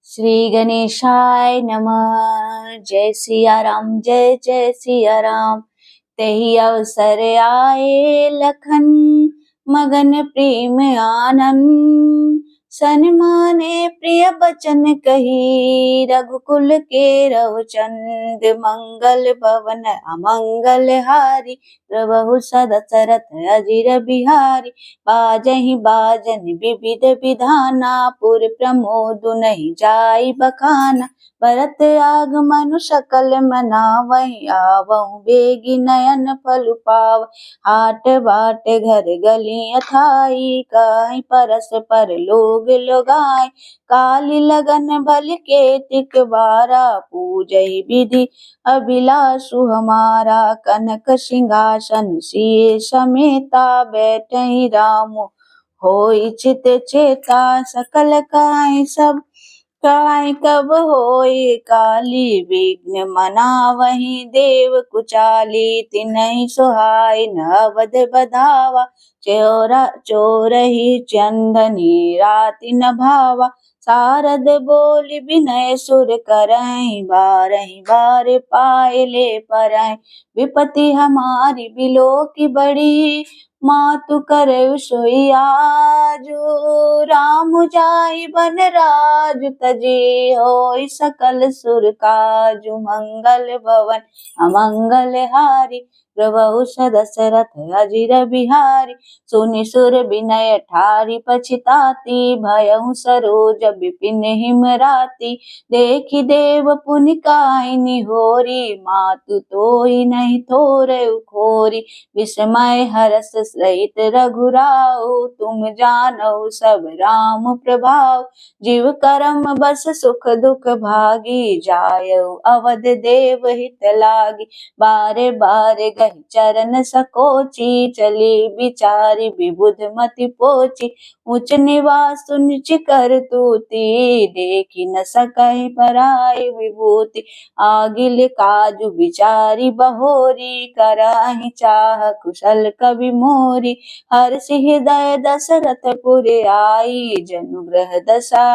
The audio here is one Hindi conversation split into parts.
श्री गणेशाय नमः। जय सिया राम, जय जय सिया राम। तेहि अवसर आए लखन, मगन प्रेम आनंद। सन्माने प्रिय बचन कही, रघुकुल के रवचंद। मंगल भवन अमंगल हारी, प्रभु सदशरथ अजिर बिहारी। बाजहि बाजन विविध विधाना, पुर प्रमोद नहीं जाई बखाना। भरत आगमन सकल मनावहि, आवहु बेगी नयन फल पाव। हाट बाट घर गली अथाई, कहीं परस पर लोग लोगाई। काली लगन बल के तिक बारा, पूजहि विधि अभिलाषु हमारा। कनक सिंहासन सिए समेता, बैठहि राम होई चित चेता। सकल काय कब होई काली, विघ्न मनावहि देव कुचाली। तिन्हि सोहाय न अवध बधावा, चोरहि चंदनी राति न भावा। सारद बोल विनय सुर करहि, बारहि बार पाए ले परहि। विपति हमारी बिलो की बड़ी, मातु करउ सोई आजु। राम जाई बन राज तजी, होई सकल सुर काजु। मंगल भवन अमंगल हारी, प्रभु सदशरथ अजिर बिहारी। सुनि सुर विनय ठारी पछिताती, भयउ सरोज बिपिन हिमराती। देखि देव पुनि काहिनी होरी, मातु तोहि नहीं थोरउ खोरी। विस्मय हरस सहित रघुराऊ, तुम जानऊ सब राम प्रभाव। जीव करम बस सुख दुख भागी, जायऊ अवध देव हित लागी। बारे बारे गहि चरण सकोची, चली बिचारी विबुध मति पोची। ऊंच निवास नीच कर तूती, देखी न सकहि पराई विभूति। आगिल काजु बिचारी बहोरी, करहि चाह कुशल कवि मोरी। हर्षि हृदय दशरथ पुर आई, जनु ग्रह दशा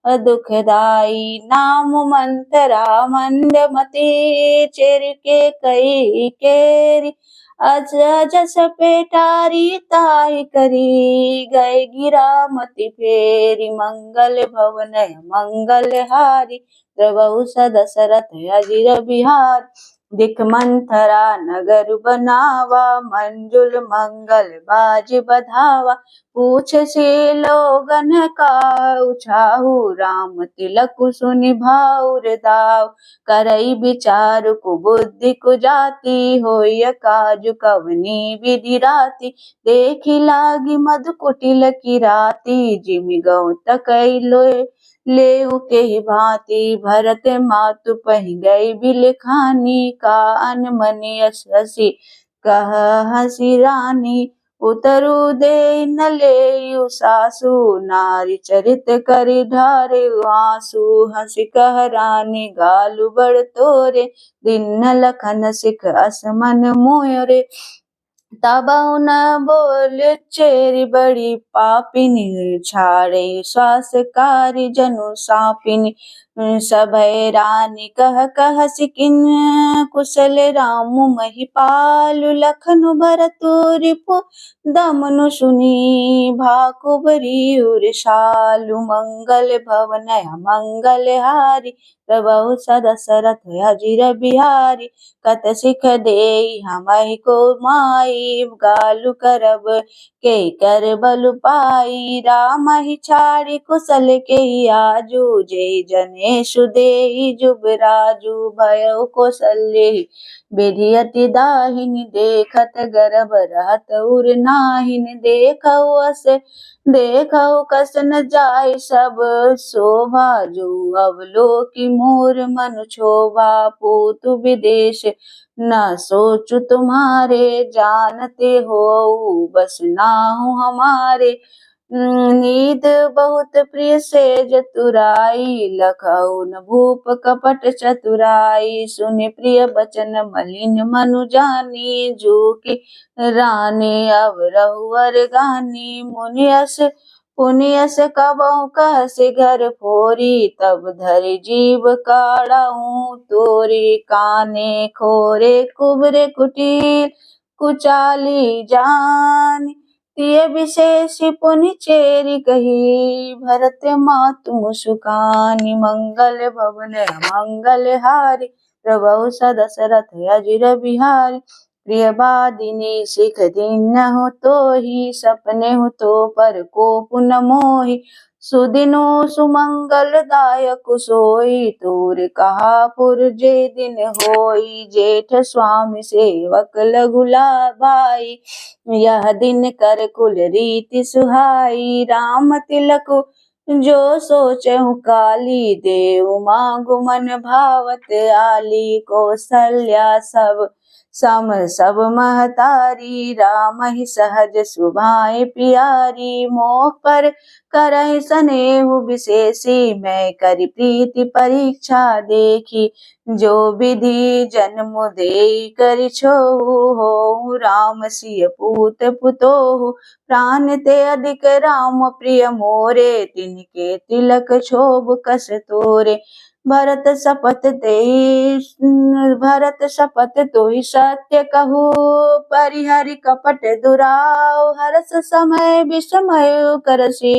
दुखदाई। नाम मंतरा मंद मति, चेर के कई केरी। अजस पेटारी ताहि करी, गए गिरा मति फेरी। मंगल भवन मंगल हारी, प्रभु सदशरथ अजिर बिहार। दिख मंथरा नगर बनावा, मंजुल मंगल बाज बधावा। पूछ से लोगन काऊ, छाहु राम तिलक सुनि भाउर दाव। करई विचार कुबुद्धि कुजाति, होय काजु कवनी विधि राति। देखि लागी मधु कुटिल की राति, जिमि गौ तकई लेउ के भांति। भरत मातु पहि गई बिलखानी, का अनमनि हसी कह हसी रानी। उतरु दे न लेयु सासु, नारी चरित करि ढारेउ आंसू। हसी कह रानी गालु बड़ तोरे, दीन लखन सिख असमन मोरे। तबौ न बोल चेरी बड़ी पापिनी, छाड़े श्वास कारी जनु सापिनी। सभय रानी कह सिकिन, कुशल राम महिपालु। लखनु भरतु रिपु दमनु सुनी, भाकु बरी उरसालु। मंगल भवन मंगल हारी, प्रभु सदशरथ अजिर बिहारी। कत सिख देई हमहि को माई, गालु करब के कर बलु पाई। राम ही छाड़ी कुशल के आजू, जय जनेषु देहि जुबराजु। भयउ कौशल्य विधि अति दाहिनी, देखत गर्भ रहत उर नाहिन। देखऊ कस न जाय सब शोभा, जो अवलोकि मोर मन क्षोभा। पूतु विदेश न सोचु तुम्हारे, जानते हो बस नाहु हमारे। नीद बहुत प्रिय सेज तुराई, लखऊ न भूप कपट चतुराई। सुनि प्रिय बचन मलिन मनु जानी, जो कि रानी अवरहु वर गानी। मुनि यस पुनिय से कबहु कह से घर फोरी, तब धरि जीव काढ़ऊ तोरी। काने खोरे कुबरे कुटिल, कुचाली जान। तिय विशेष पुनि चेरि कही, भरत मातु मुसुकानि। मंगल भवन अमंगल हारी, प्रभु दशरथ अजिर बिहारी। प्रियवादिनी सिख दीन्हु तोहि, सपनेहु तो पर को पुन मोहि। सुदिनो सुमंगल दायक सोई, तूर कहा पुर जे दिन होई। जेठ स्वामी सेवक लघु भाई, यह दिन कर कुल रीति सुहाई। राम तिलक जो सोचहु काली, देव मांगु मन भावत आली। कौशल्या सब महतारी, राम ही सहज सुभाए प्यारी। मोह पर करहि सनेहु विशेषी, मैं करि प्रीति परीक्षा देखी। जो विधि जन्म देई करि छोहु, होऊ राम सिय पूत पुतोहु। प्राण ते अधिक राम प्रिय मोरे, तिनके तिलक क्षोभ कस तोरे। भरत शपथ तोहि सत्य कहू, परिहरि कपट दुराऊ। हरस समय विस्मय करसी,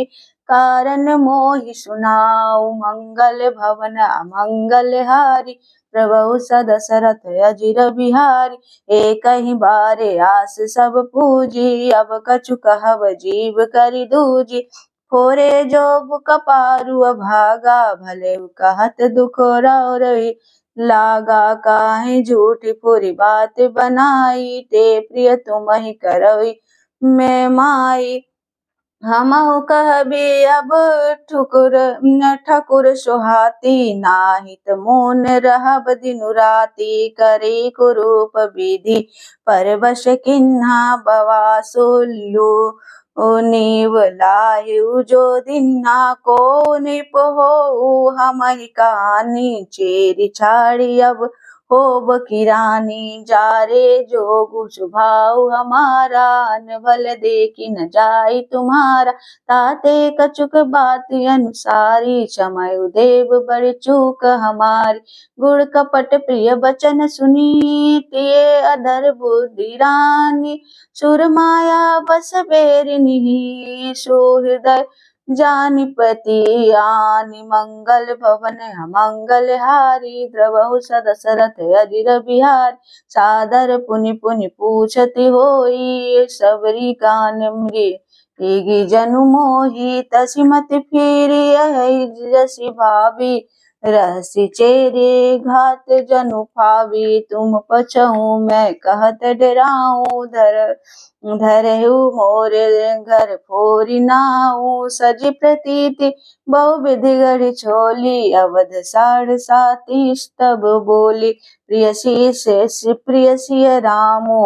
कारण मोहि सुनाऊ। मंगल भवन अमंगल हारी, प्रभु दशरथ अजिर बिहारी। एकहि बारे आस सब पूजी, अब कछु कहब जीव करि दूजी। फोरे जोग कपारु अभागा, भले कहत दुख रही लागा। काहे झूठी पुरी बात बनाई, ते प्रिय तुमहि करई मैं माई। हमहु कहबी अब ठकुर सोहाती, नाहित मोन रहब दिनु राती। करे कुरूप विधि परवश किन्हा, बवासो लू नीव लाहिउ जो दिन्हा। को निप होऊ हमहि कहानी, चेरि छाड़ी अब होब किरानी। जारे जोगु स्वभाव हमारा, अनबल देखी न जाई तुम्हारा। ताते कछुक बात अनुसारी, क्षमयु देव बड़ी चूक हमारी। गुण कपट प्रिय बचन सुनी, तिये अधर बुद्धि रानी। सुर माया बस बेरिनिहि, सुहृदय जानिपति आनी। मंगल भवन अमंगल हारी, द्रवहु दशरथ अजिर बिहारी। सादर पुनि पुनि पूछति होई, सबरी कान मृगी जनु मोही। तसि मत फिरि अहि जसि भावी, रहसि चेरे घात जनु भावी। तुम पछहु मैं कहत डराऊं, धरहु मोर घर फोरी नाऊ। सजी प्रतीति बहुविधि गढ़ी छोली, अवध 7.5 तब बोली। प्रियसी रामो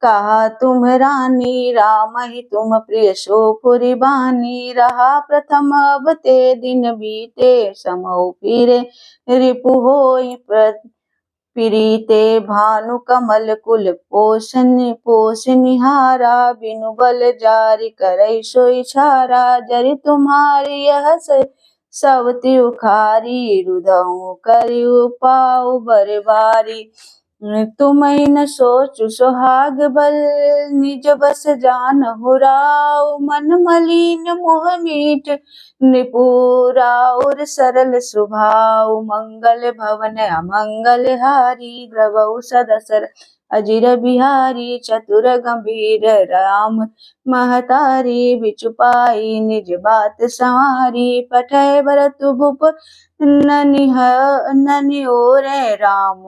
कहा तुम रानी, राम ही तुम प्रिय सो पुरी बानी। रहा प्रथम अब ते दिन बीते, समौ फिरे रिपु होई पीड़िते। भानु कमल कुल पोषनिहारा, बिनु बल जारि करई सोई छारा। जरि तुम्हारी यह सवति उखारी, रुदहु करिउ पाउ बरबारी। तुमहि न सोचु सोहाग बल, निज बस जानहु राउ। मन मलिन मुह मीठ, निपुराउर सरल स्वभाव। मंगल भवन अमंगल हारी, द्रवहु दशरथ अजिर बिहारी। चतुर गंभीर राम महतारी, बिचु पाई निज बात संवारी। पठय भरत भूप ननिओरे, राम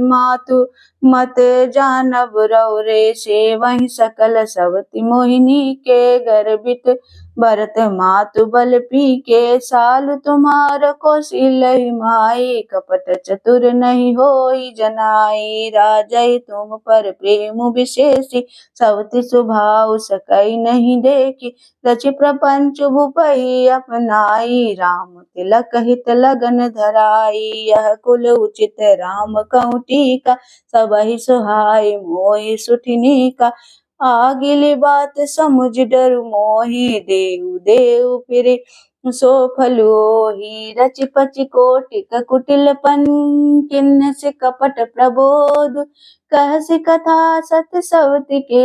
मातु मत जानब रौरे। से वही सकल सवति मोहिनी के, गर्भित भरत मातु बल पी के। साल तुम्हार कौशल्य माई, कपट चतुर नहीं होई जनाई। राजै तुम पर प्रेम विशेषी, सवति स्वभाव सकई नहीं देखी। रचि प्रपंच भूपहि अपनाई, राम तिलक हित लगन धराई। यह कुल उचित राम कहूँ टीका, सबहि सोहाई मोहि सुठिनी का। आगिली बात समुझ डरु मोहि, देहु देहु फिरे सो फलु ओहि। रचि पचि कोटिक कुटिलपन, किन्ह से कपट प्रबोध। कहसि कथा सत सवति के,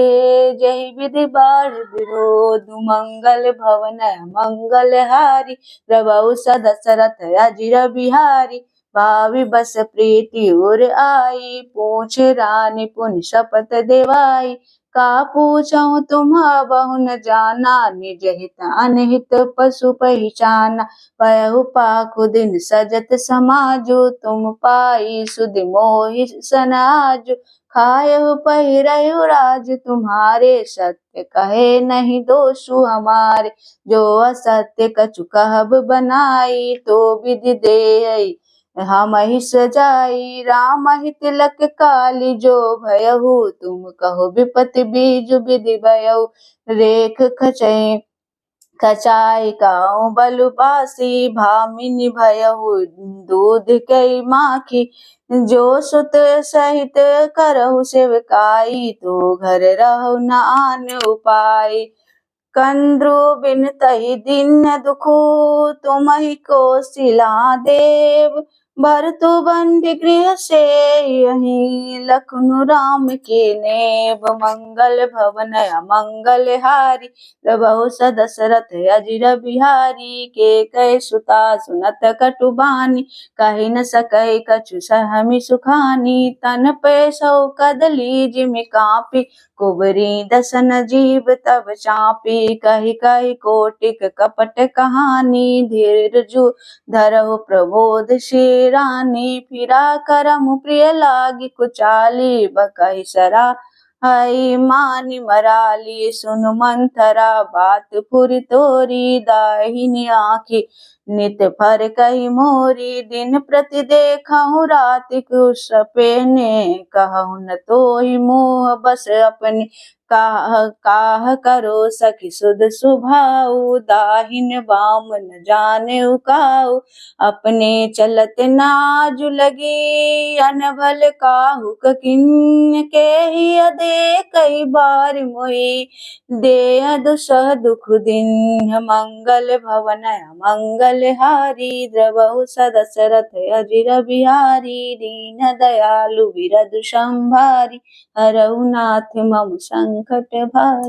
जहि विधि बाढ़ विरोध। मंगल भवन मंगल हारी, प्रभु दशरथ अजिर बिहारी। भावि बस प्रीति उर आई, पूछे रानी पुनि शपथ देवाई। का पूछऊँ तुम बहु न जाना, निज हित अनहित पशु पहिचाना। पयहु पाखु दिन सजत समाजु, तुम पाई सुधि मोहि सन आजु। खायहु पहिरहु राज तुम्हारे, सत्य कहे नहीं दोषु हमारे। जो असत्य कछु कहब बनाई, तो विधि देहि हमहि सजाई। राम ही तिलक काली जो भयहु, तुम कहो विपति बीजु विधि भयहु। रेख खचै खचाई काऊ बलु बासी, भामिनी भयहु दूध कई माखी। जो सुत सहित करहु सेवकाई, तो घर रहु न आन उपाय। कंद्रु बिन तहि दीन दुखु, तुमहि कोसिला देव। भरतु बंदी गृह से यहीं, लखनु राम के नेब। मंगल भवन अमंगल हारी, प्रभु दशरथ अजिर बिहारी। के कई सुता सुनत कटु बानी, कहि न सकै कछु सहमि सुखानी। तन पे सौ कदली जिमि कापी, कुबरी दसन जीव तब चापी। कहि कहि कोटिक कपट कहानी, धीरजु धरहु प्रबोध श्री रानी। फिरा करमु प्रिय लागी कुचाली, बकहि सरा हई मानि मराली। सुनु मंथरा बात फुरि तोरी, दाहिनी आँखि नित फर कही मोरी। दिन प्रति देखहु राति कुश सपेने, कहु न तोहि मोह बस अपने। काह करो सखी सुध सुभाऊ, दाहिन बाम न जाने काऊ। अपने चलत नाजु लगी, अनभल काहुक किन्न केहिय दे कई बार मोहि। देह दुसह दुख दिन, मंगल भवन मंगल हारी। द्रवहु दशरथ अजिर बिहारी, दीन दयालु बिरधु संभारी। हरहु नाथ मम संकट भारी।